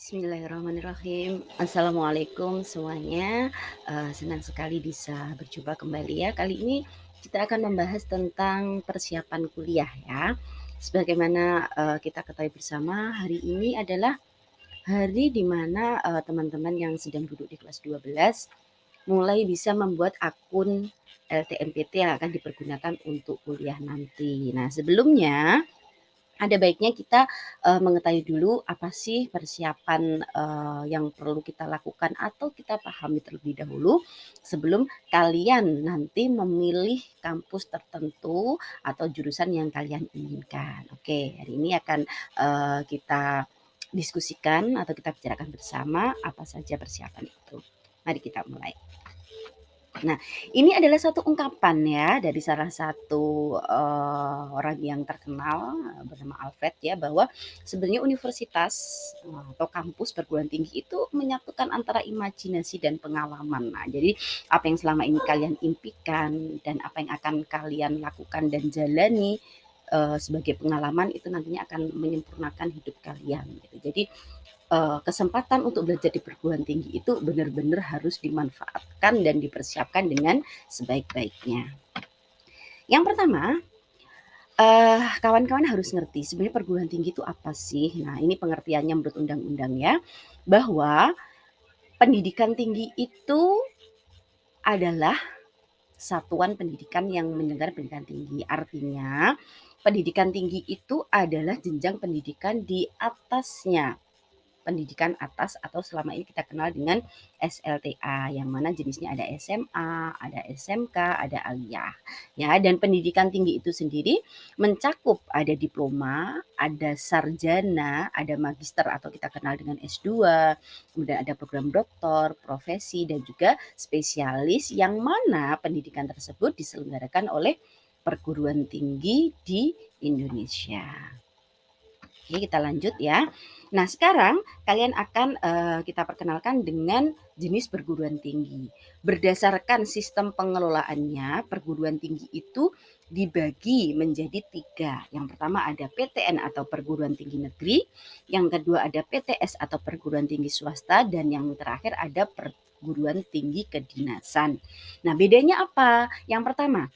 Bismillahirrahmanirrahim. Assalamualaikum semuanya, senang sekali bisa berjumpa kembali ya. Kali ini kita akan membahas tentang persiapan kuliah ya. Sebagaimana, kita ketahui bersama hari ini adalah hari di mana, teman-teman yang sedang duduk di kelas 12 mulai bisa membuat akun LTMPT yang akan dipergunakan untuk kuliah nanti. Nah sebelumnya ada baiknya kita, mengetahui dulu apa sih persiapan, yang perlu kita lakukan atau kita pahami terlebih dahulu sebelum kalian nanti memilih kampus tertentu atau jurusan yang kalian inginkan. Oke, hari ini akan, kita diskusikan atau kita bicarakan bersama apa saja persiapan itu. Mari kita mulai. Nah, ini adalah satu ungkapan ya dari salah satu, orang yang terkenal, bernama Alfred ya, bahwa sebenarnya universitas, atau kampus perguruan tinggi itu menyatukan antara imajinasi dan pengalaman. Nah, jadi apa yang selama ini kalian impikan dan apa yang akan kalian lakukan dan jalani, sebagai pengalaman itu nantinya akan menyempurnakan hidup kalian gitu. Jadi kesempatan untuk belajar di perguruan tinggi itu benar-benar harus dimanfaatkan dan dipersiapkan dengan sebaik-baiknya. Yang pertama, kawan-kawan harus ngerti sebenarnya perguruan tinggi itu apa sih? Nah, ini pengertiannya menurut undang-undang ya, bahwa pendidikan tinggi itu adalah satuan pendidikan yang menyelenggarakan pendidikan tinggi. Artinya, pendidikan tinggi itu adalah jenjang pendidikan di atasnya pendidikan atas atau selama ini kita kenal dengan SLTA yang mana jenisnya ada SMA, ada SMK, ada aliyah. Ya, dan pendidikan tinggi itu sendiri mencakup ada diploma, ada sarjana, ada magister atau kita kenal dengan S2, kemudian ada program doktor, profesi dan juga spesialis yang mana pendidikan tersebut diselenggarakan oleh perguruan tinggi di Indonesia. Oke, kita lanjut ya. Nah, sekarang kalian akan, kita perkenalkan dengan jenis perguruan tinggi. Berdasarkan sistem pengelolaannya, perguruan tinggi itu dibagi menjadi 3. Yang pertama ada PTN atau perguruan tinggi negeri, yang kedua ada PTS atau perguruan tinggi swasta, dan yang terakhir ada perguruan tinggi kedinasan. Nah, bedanya apa? Yang pertama,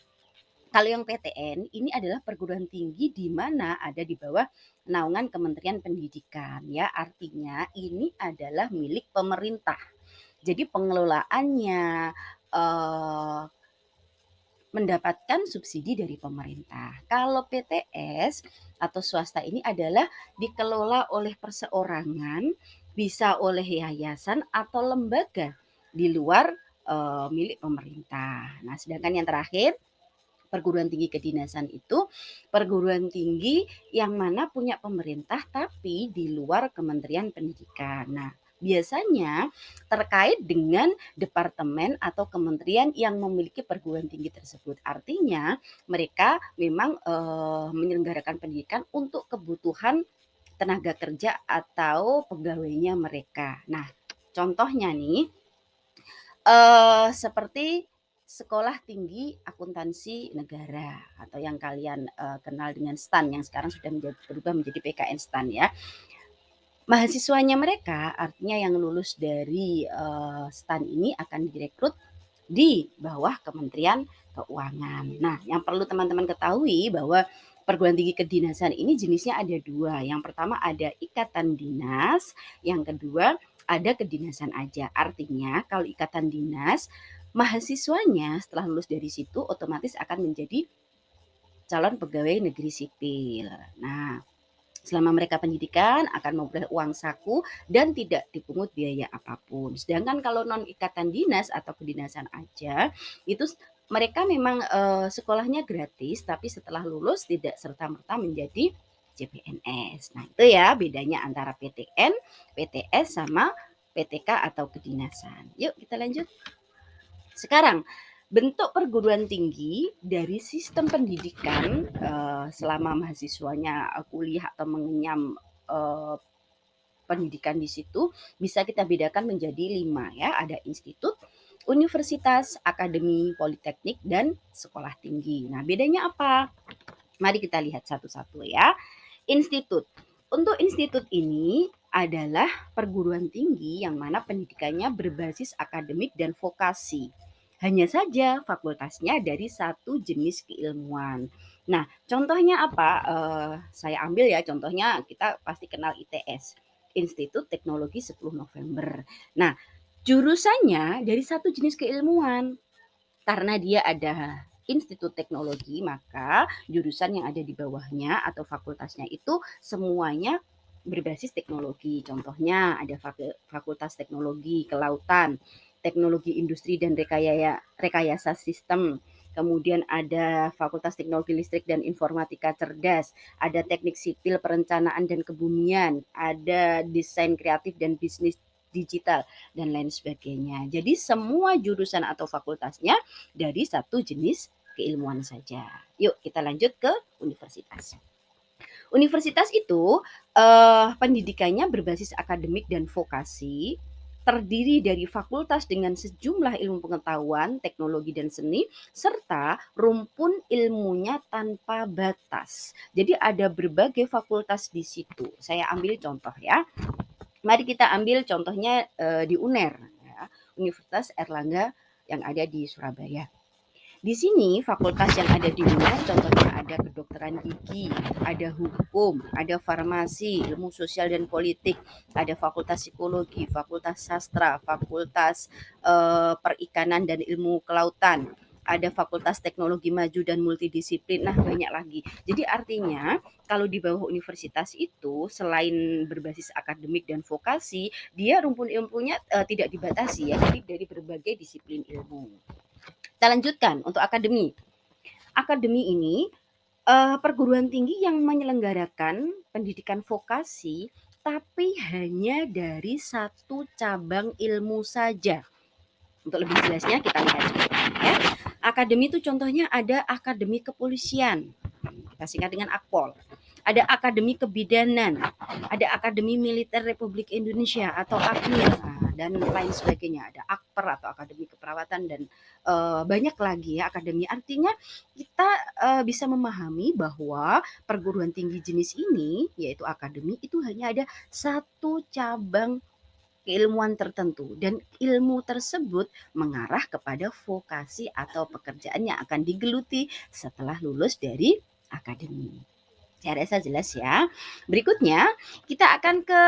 kalau yang PTN ini adalah perguruan tinggi di mana ada di bawah naungan Kementerian Pendidikan ya, artinya ini adalah milik pemerintah. Jadi pengelolaannya, eee, mendapatkan subsidi dari pemerintah. Kalau PTS atau swasta ini adalah dikelola oleh perseorangan, bisa oleh yayasan atau lembaga di luar, milik pemerintah. Nah, sedangkan yang terakhir perguruan tinggi kedinasan itu perguruan tinggi yang mana punya pemerintah tapi di luar Kementerian Pendidikan. Nah, biasanya terkait dengan departemen atau kementerian yang memiliki perguruan tinggi tersebut. Artinya mereka memang, menyelenggarakan pendidikan untuk kebutuhan tenaga kerja atau pegawainya mereka. Nah, contohnya nih, seperti Sekolah Tinggi Akuntansi Negara atau yang kalian, kenal dengan STAN yang sekarang sudah berubah menjadi PKN STAN ya. Mahasiswanya mereka artinya yang lulus dari, STAN ini akan direkrut di bawah Kementerian Keuangan. Nah, yang perlu teman-teman ketahui bahwa perguruan tinggi kedinasan ini jenisnya ada 2. Yang pertama ada ikatan dinas, yang kedua ada kedinasan aja. Artinya kalau ikatan dinas, mahasiswanya setelah lulus dari situ otomatis akan menjadi calon pegawai negeri sipil. Nah, selama mereka pendidikan akan memperoleh uang saku dan tidak dipungut biaya apapun. Sedangkan kalau non ikatan dinas atau kedinasan aja, itu mereka memang, sekolahnya gratis, tapi setelah lulus tidak serta-merta menjadi CPNS. Nah, itu ya bedanya antara PTN, PTS, sama PTK atau kedinasan. Yuk kita lanjut. Sekarang, bentuk perguruan tinggi dari sistem pendidikan, selama mahasiswanya, kuliah atau mengenyam, eee, pendidikan di situ bisa kita bedakan menjadi 5 ya, ada institut, universitas, akademi, politeknik, dan sekolah tinggi. Nah, bedanya apa? Mari kita lihat satu-satu ya. Institut. Untuk institut ini adalah perguruan tinggi yang mana pendidikannya berbasis akademik dan vokasi. Hanya saja fakultasnya dari satu jenis keilmuan. Nah, contohnya apa? Saya ambil ya, contohnya kita pasti kenal ITS, Institut Teknologi 10 November. Nah, jurusannya dari satu jenis keilmuan. Karena dia ada institut teknologi, maka jurusan yang ada di bawahnya atau fakultasnya itu semuanya berbasis teknologi. Contohnya ada fakultas teknologi kelautan, teknologi industri dan rekayasa sistem. Kemudian ada Fakultas Teknologi Listrik dan Informatika Cerdas, ada Teknik Sipil Perencanaan dan Kebumian, ada Desain Kreatif dan Bisnis Digital, dan lain sebagainya. Jadi semua jurusan atau fakultasnya dari satu jenis keilmuan saja. Yuk kita lanjut ke universitas. Universitas itu pendidikannya berbasis akademik dan vokasi, terdiri dari fakultas dengan sejumlah ilmu pengetahuan, teknologi dan seni, serta rumpun ilmunya tanpa batas. Jadi ada berbagai fakultas di situ. Saya ambil contoh ya. Mari kita ambil contohnya di UNER, ya, Universitas Erlangga yang ada di Surabaya. Di sini fakultas yang ada di UNER contohnya ada kedokteran gigi, ada hukum, ada farmasi, ilmu sosial dan politik, ada fakultas psikologi, fakultas sastra, fakultas perikanan dan ilmu kelautan, ada fakultas teknologi maju dan multidisiplin, nah banyak lagi. Jadi artinya kalau di bawah universitas itu selain berbasis akademik dan vokasi, dia rumpun ilmunya tidak dibatasi ya, jadi dari berbagai disiplin ilmu. Kita lanjutkan untuk akademi. Akademi ini perguruan tinggi yang menyelenggarakan pendidikan vokasi tapi hanya dari satu cabang ilmu saja. Untuk lebih jelasnya kita lihat ya. Akademi itu contohnya ada akademi kepolisian. Kita singkat dengan Akpol. Ada akademi kebidanan, ada akademi militer Republik Indonesia atau AKMIL, dan lain sebagainya. Ada Akper atau akademi keperawatan dan banyak lagi ya akademi. Artinya kita bisa memahami bahwa perguruan tinggi jenis ini yaitu akademi itu hanya ada satu cabang keilmuan tertentu dan ilmu tersebut mengarah kepada vokasi atau pekerjaan yang akan digeluti setelah lulus dari akademi. Saya rasa jelas ya. Berikutnya kita akan ke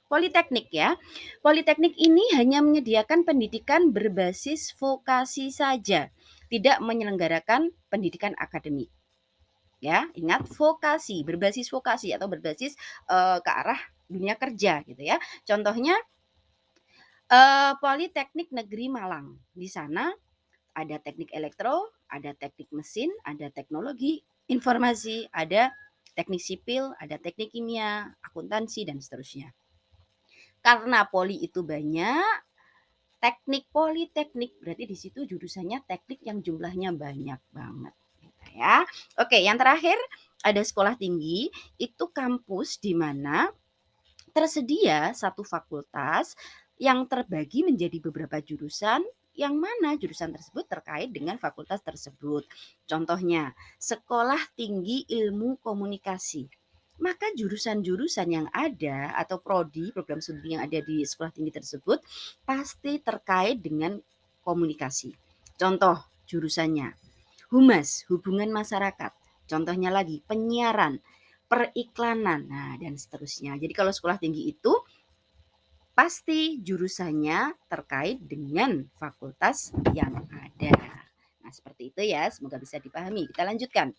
Politeknik ya. Politeknik ini hanya menyediakan pendidikan berbasis vokasi saja, tidak menyelenggarakan pendidikan akademik. Ya, ingat vokasi, berbasis vokasi atau berbasis ke arah dunia kerja gitu ya. Contohnya Politeknik Negeri Malang. Di sana ada teknik elektro, ada teknik mesin, ada teknologi informasi, ada teknik sipil, ada teknik kimia, akuntansi, dan seterusnya. Karena poli itu banyak, teknik politeknik berarti di situ jurusannya teknik yang jumlahnya banyak banget. Gitu ya. Oke, yang terakhir ada sekolah tinggi, itu kampus di mana tersedia satu fakultas yang terbagi menjadi beberapa jurusan yang mana jurusan tersebut terkait dengan fakultas tersebut. Contohnya, Sekolah Tinggi Ilmu Komunikasi. Maka jurusan-jurusan yang ada atau prodi, program studi yang ada di sekolah tinggi tersebut pasti terkait dengan komunikasi. Contoh jurusannya, Humas, Hubungan Masyarakat. Contohnya lagi, penyiaran, periklanan, nah dan seterusnya. Jadi kalau sekolah tinggi itu pasti jurusannya terkait dengan fakultas yang ada. Nah, seperti itu ya, semoga bisa dipahami. Kita lanjutkan.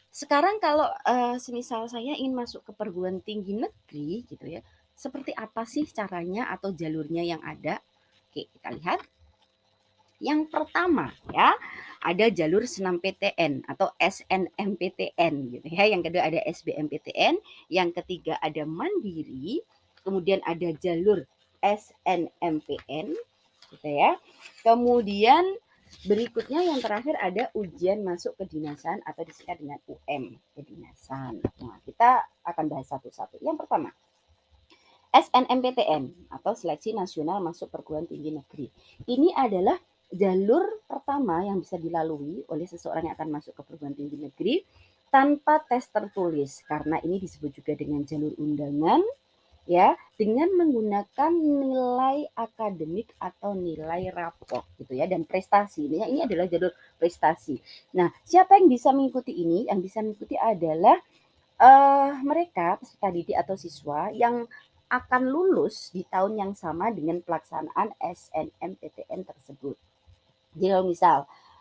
Sekarang kalau semisal saya ingin masuk ke perguruan tinggi negeri gitu ya, seperti apa sih caranya atau jalurnya yang ada? Oke, kita lihat. Yang pertama ya, ada jalur SNMPTN atau SNMPTN gitu ya. Yang kedua ada SBMPTN, yang ketiga ada Mandiri, kemudian ada jalur SNMPN gitu ya. Kemudian berikutnya yang terakhir ada ujian masuk kedinasan atau disingkat dengan UM, kedinasan. Nah, kita akan bahas satu-satu. Yang pertama, SNMPTN atau Seleksi Nasional Masuk Perguruan Tinggi Negeri. Ini adalah jalur pertama yang bisa dilalui oleh seseorang yang akan masuk ke perguruan tinggi negeri tanpa tes tertulis, karena ini disebut juga dengan jalur undangan ya, dengan menggunakan nilai akademik atau nilai raport gitu ya, dan prestasi. Ini adalah jalur prestasi. Nah, siapa yang bisa mengikuti ini? Yang bisa mengikuti adalah mereka peserta didik atau siswa yang akan lulus di tahun yang sama dengan pelaksanaan SNMPTN tersebut. Jadi kalau misal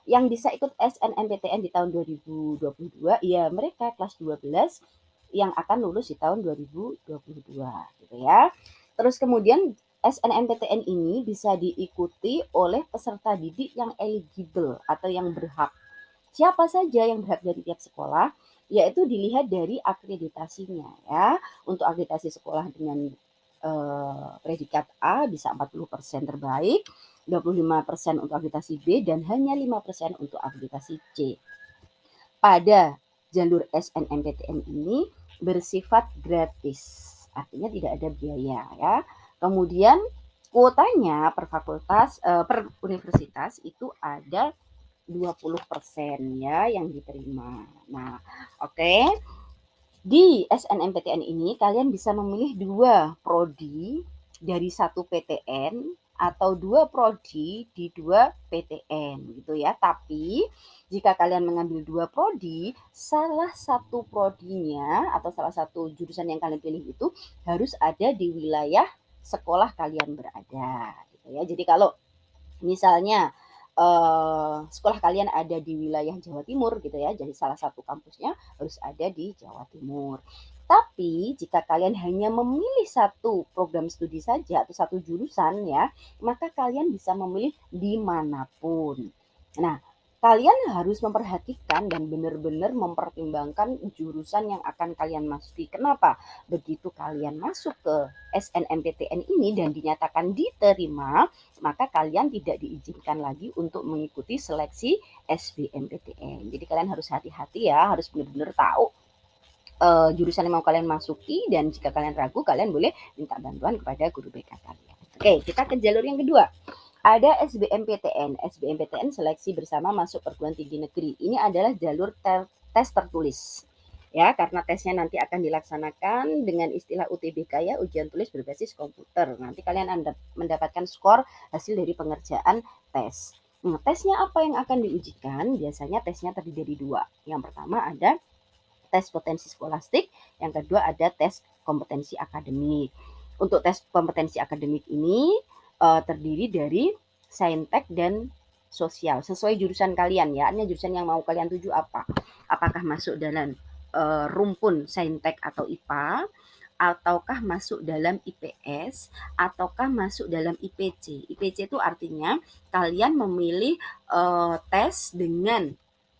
yang bisa ikut SNMPTN di tahun 2022, ya mereka kelas 12 yang akan lulus di tahun 2022 gitu ya. Terus kemudian SNMPTN ini bisa diikuti oleh peserta didik yang eligible atau yang berhak. Siapa saja yang berhak dari tiap sekolah? Yaitu dilihat dari akreditasinya ya. Untuk akreditasi sekolah dengan predikat A bisa 40% terbaik, 25% untuk akreditasi B, dan hanya 5% untuk akreditasi C. Pada jalur SNMPTN ini bersifat gratis, artinya tidak ada biaya ya. Kemudian kuotanya per fakultas, per universitas itu ada 20% ya yang diterima. Nah, oke. Di SNMPTN ini kalian bisa memilih 2 prodi dari 1 PTN atau 2 prodi di 2 PTN gitu ya. Tapi jika kalian mengambil 2 prodi, salah satu prodinya atau salah satu jurusan yang kalian pilih itu harus ada di wilayah sekolah kalian berada gitu ya. Jadi kalau misalnya sekolah kalian ada di wilayah Jawa Timur gitu ya, jadi salah satu kampusnya harus ada di Jawa Timur. Tapi jika kalian hanya memilih satu program studi saja atau satu jurusan ya, maka kalian bisa memilih dimanapun. Nah, kalian harus memperhatikan dan benar-benar mempertimbangkan jurusan yang akan kalian masuki. Kenapa? Begitu kalian masuk ke SNMPTN ini dan dinyatakan diterima, maka kalian tidak diizinkan lagi untuk mengikuti seleksi SBMPTN. Jadi kalian harus hati-hati ya, harus benar-benar tahu jurusan yang mau kalian masuki, dan jika kalian ragu kalian boleh minta bantuan kepada guru BK kalian. Oke, kita ke jalur yang kedua. Ada SBMPTN. SBMPTN seleksi bersama masuk perguruan tinggi negeri. Ini adalah jalur tes tertulis. Ya, karena tesnya nanti akan dilaksanakan dengan istilah UTBK ya, ujian tulis berbasis komputer. Nanti kalian mendapatkan skor hasil dari pengerjaan tes. Nah, tesnya apa yang akan diujikan? Biasanya tesnya terdiri dari 2. Yang pertama ada tes potensi skolastik, yang kedua ada tes kompetensi akademik. Untuk tes kompetensi akademik ini terdiri dari saintek dan sosial, sesuai jurusan kalian ya. Artinya jurusan yang mau kalian tuju apa? Apakah masuk dalam rumpun saintek atau IPA, ataukah masuk dalam IPS, ataukah masuk dalam IPC. IPC itu artinya kalian memilih tes dengan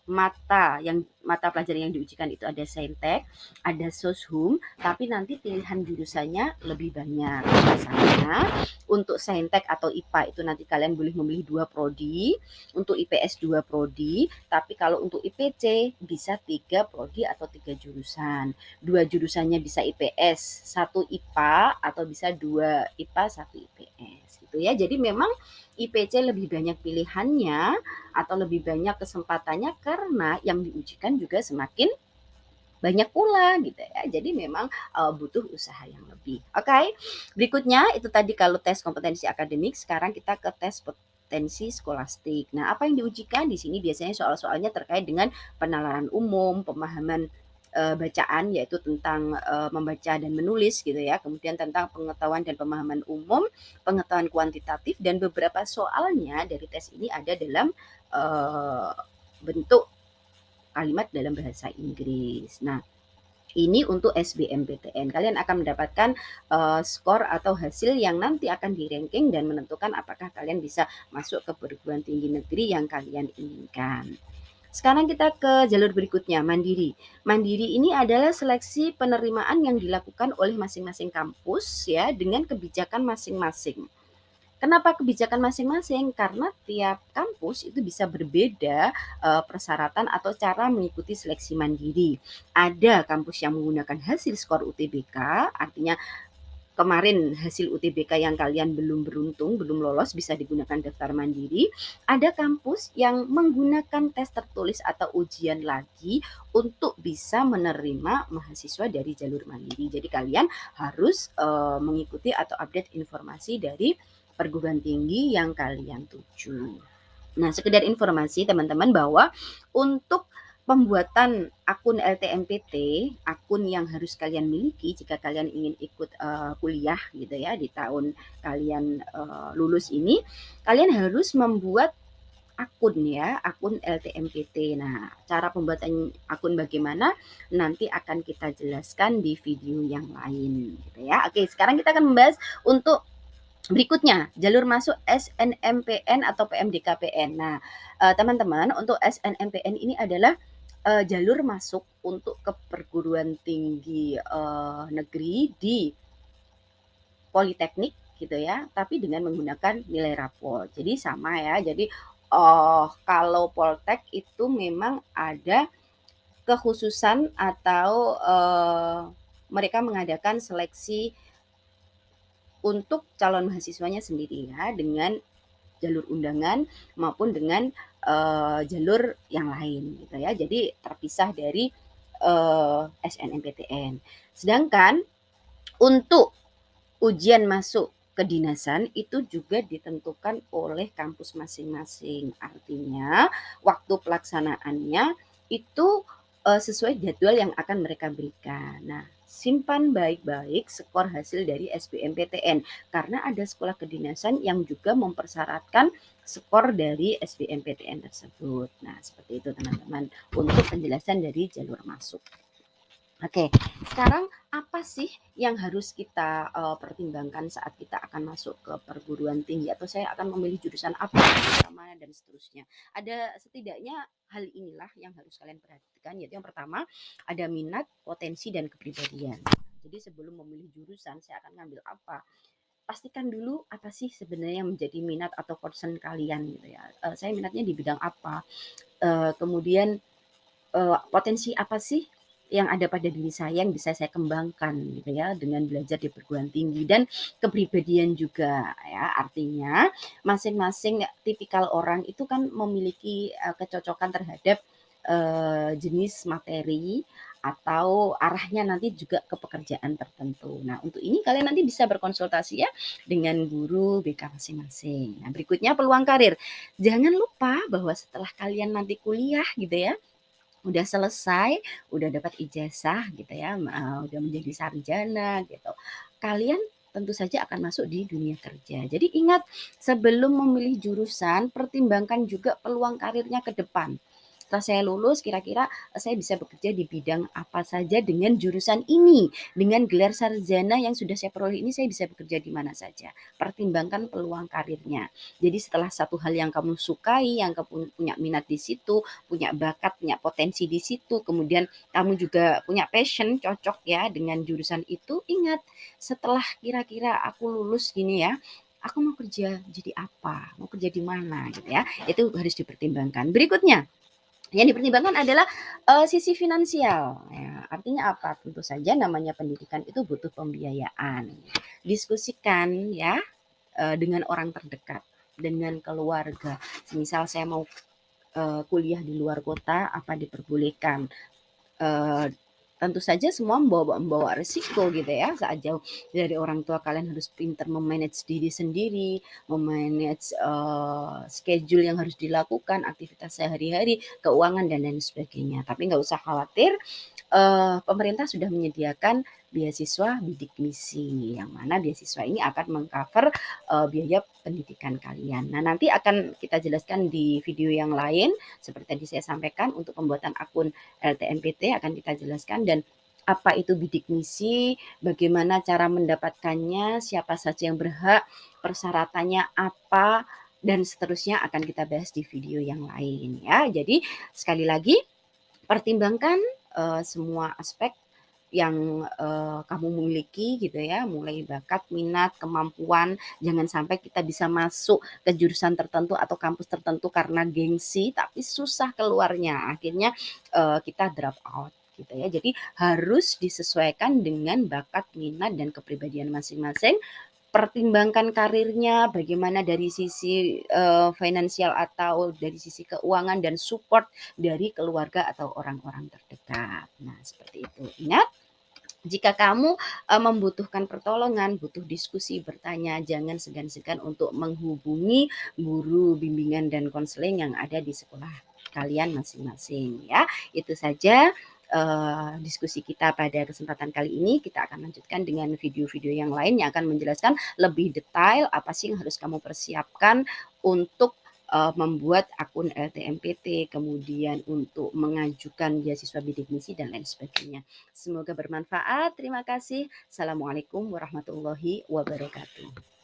mata pelajaran yang diujikan itu ada saintek, ada soshum, tapi nanti pilihan jurusannya lebih banyak. Misalnya untuk saintek atau IPA itu nanti kalian boleh memilih 2 prodi, untuk IPS 2 prodi, tapi kalau untuk IPC bisa 3 prodi atau 3 jurusan. 2 jurusannya bisa IPS, 1 IPA, atau bisa 2 IPA, 1 IPS gitu ya. Jadi memang IPC lebih banyak pilihannya atau lebih banyak kesempatannya karena yang diujikan juga semakin banyak pula gitu ya. Jadi memang butuh usaha yang lebih. Oke. Berikutnya itu tadi kalau tes kompetensi akademik, sekarang kita ke tes potensi skolastik. Nah, apa yang diujikan di sini biasanya soal-soalnya terkait dengan penalaran umum, pemahaman bacaan yaitu tentang membaca dan menulis gitu ya. Kemudian tentang pengetahuan dan pemahaman umum, pengetahuan kuantitatif, dan beberapa soalnya dari tes ini ada dalam bentuk kalimat dalam bahasa Inggris. Nah, ini untuk SBMPTN. Kalian akan mendapatkan skor atau hasil yang nanti akan di-ranking dan menentukan apakah kalian bisa masuk ke perguruan tinggi negeri yang kalian inginkan. Sekarang kita ke jalur berikutnya, mandiri. Mandiri ini adalah seleksi penerimaan yang dilakukan oleh masing-masing kampus ya dengan kebijakan masing-masing. Kenapa kebijakan masing-masing? Karena tiap kampus itu bisa berbeda persyaratan atau cara mengikuti seleksi mandiri. Ada kampus yang menggunakan hasil skor UTBK, artinya kemarin hasil UTBK yang kalian belum beruntung, belum lolos, bisa digunakan daftar mandiri. Ada kampus yang menggunakan tes tertulis atau ujian lagi untuk bisa menerima mahasiswa dari jalur mandiri. Jadi kalian harus mengikuti atau update informasi dari perguruan tinggi yang kalian tuju. Nah, sekedar informasi teman-teman bahwa untuk pembuatan akun LTMPT, akun yang harus kalian miliki jika kalian ingin ikut kuliah gitu ya di tahun kalian lulus ini, kalian harus membuat akun ya, akun LTMPT. Nah, cara pembuatan akun bagaimana nanti akan kita jelaskan di video yang lain gitu ya. Oke, sekarang kita akan membahas untuk berikutnya, jalur masuk SNMPN atau PMDKPN. Nah, teman-teman, untuk SNMPN ini adalah jalur masuk untuk ke perguruan tinggi negeri di politeknik gitu ya, tapi dengan menggunakan nilai rapor. Jadi sama ya. Jadi kalau Poltek itu memang ada kekhususan atau mereka mengadakan seleksi untuk calon mahasiswanya sendiri ya, dengan jalur undangan maupun dengan jalur yang lain gitu ya. Jadi terpisah dari SNMPTN. Sedangkan untuk ujian masuk kedinasan itu juga ditentukan oleh kampus masing-masing. Artinya waktu pelaksanaannya itu sesuai jadwal yang akan mereka berikan. Nah, simpan baik-baik skor hasil dari SBMPTN karena ada sekolah kedinasan yang juga mempersyaratkan skor dari SBMPTN tersebut. Nah, seperti itu teman-teman untuk penjelasan dari jalur masuk. Oke, sekarang apa sih yang harus kita pertimbangkan saat kita akan masuk ke perguruan tinggi atau saya akan memilih jurusan apa, jurusan mana dan seterusnya. Ada setidaknya hal inilah yang harus kalian perhatikan, yaitu yang pertama ada minat, potensi dan kepribadian. Jadi sebelum memilih jurusan saya akan ngambil apa, pastikan dulu apa sih sebenarnya yang menjadi minat atau concern kalian gitu ya. Saya minatnya di bidang apa, kemudian potensi apa sih yang ada pada diri saya yang bisa saya kembangkan gitu ya dengan belajar di perguruan tinggi, dan kepribadian juga ya. Artinya masing-masing tipikal orang itu kan memiliki kecocokan terhadap jenis materi atau arahnya nanti juga ke pekerjaan tertentu. Nah, untuk ini kalian nanti bisa berkonsultasi ya dengan guru BK masing-masing. Nah, berikutnya peluang karir. Jangan lupa bahwa setelah kalian nanti kuliah gitu ya, udah selesai, udah dapat ijazah gitu ya, udah menjadi sarjana gitu. Kalian tentu saja akan masuk di dunia kerja. Jadi ingat, sebelum memilih jurusan, pertimbangkan juga peluang karirnya ke depan. Setelah saya lulus, kira-kira saya bisa bekerja di bidang apa saja dengan jurusan ini. Dengan gelar sarjana yang sudah saya peroleh ini, saya bisa bekerja di mana saja. Pertimbangkan peluang karirnya. Jadi setelah satu hal yang kamu sukai, yang kamu punya minat di situ, punya bakat, punya potensi di situ, kemudian kamu juga punya passion, cocok ya dengan jurusan itu, ingat setelah kira-kira aku lulus gini ya, aku mau kerja jadi apa, mau kerja di mana gitu ya, itu harus dipertimbangkan. Berikutnya yang dipertimbangkan adalah sisi finansial. Ya, artinya apa? Tentu saja namanya pendidikan itu butuh pembiayaan. Diskusikan ya dengan orang terdekat, dengan keluarga. Misal saya mau kuliah di luar kota, apa diperbolehkan? Eh, tentu saja semua membawa risiko gitu ya. Saat jauh dari orang tua, kalian harus pintar memanage diri sendiri, memanage schedule yang harus dilakukan, aktivitas sehari-hari, keuangan dan lain sebagainya. Tapi nggak usah khawatir, pemerintah sudah menyediakan beasiswa bidik misi, yang mana beasiswa ini akan mengcover biaya pendidikan kalian. Nah, nanti akan kita jelaskan di video yang lain, seperti tadi saya sampaikan untuk pembuatan akun LTMPT akan kita jelaskan, dan apa itu bidik misi, bagaimana cara mendapatkannya, siapa saja yang berhak, persyaratannya apa, dan seterusnya akan kita bahas di video yang lain ya. Jadi sekali lagi pertimbangkan semua aspek yang kamu miliki gitu ya, mulai bakat, minat, kemampuan. Jangan sampai kita bisa masuk ke jurusan tertentu atau kampus tertentu karena gengsi, tapi susah keluarnya. Akhirnya kita drop out gitu ya. Jadi harus disesuaikan dengan bakat, minat, dan kepribadian masing-masing. Pertimbangkan karirnya, bagaimana dari sisi, finansial atau dari sisi keuangan dan support dari keluarga atau orang-orang terdekat. Nah, seperti itu. Ingat, jika kamu, membutuhkan pertolongan, butuh diskusi, bertanya, jangan segan-segan untuk menghubungi guru bimbingan dan konseling yang ada di sekolah kalian masing-masing ya. Itu saja, diskusi kita pada kesempatan kali ini. Kita akan lanjutkan dengan video-video yang lain yang akan menjelaskan lebih detail apa sih yang harus kamu persiapkan untuk, membuat akun LTMPT, kemudian untuk mengajukan beasiswa bidik misi dan lain sebagainya. Semoga bermanfaat. Terima kasih. Assalamualaikum warahmatullahi wabarakatuh.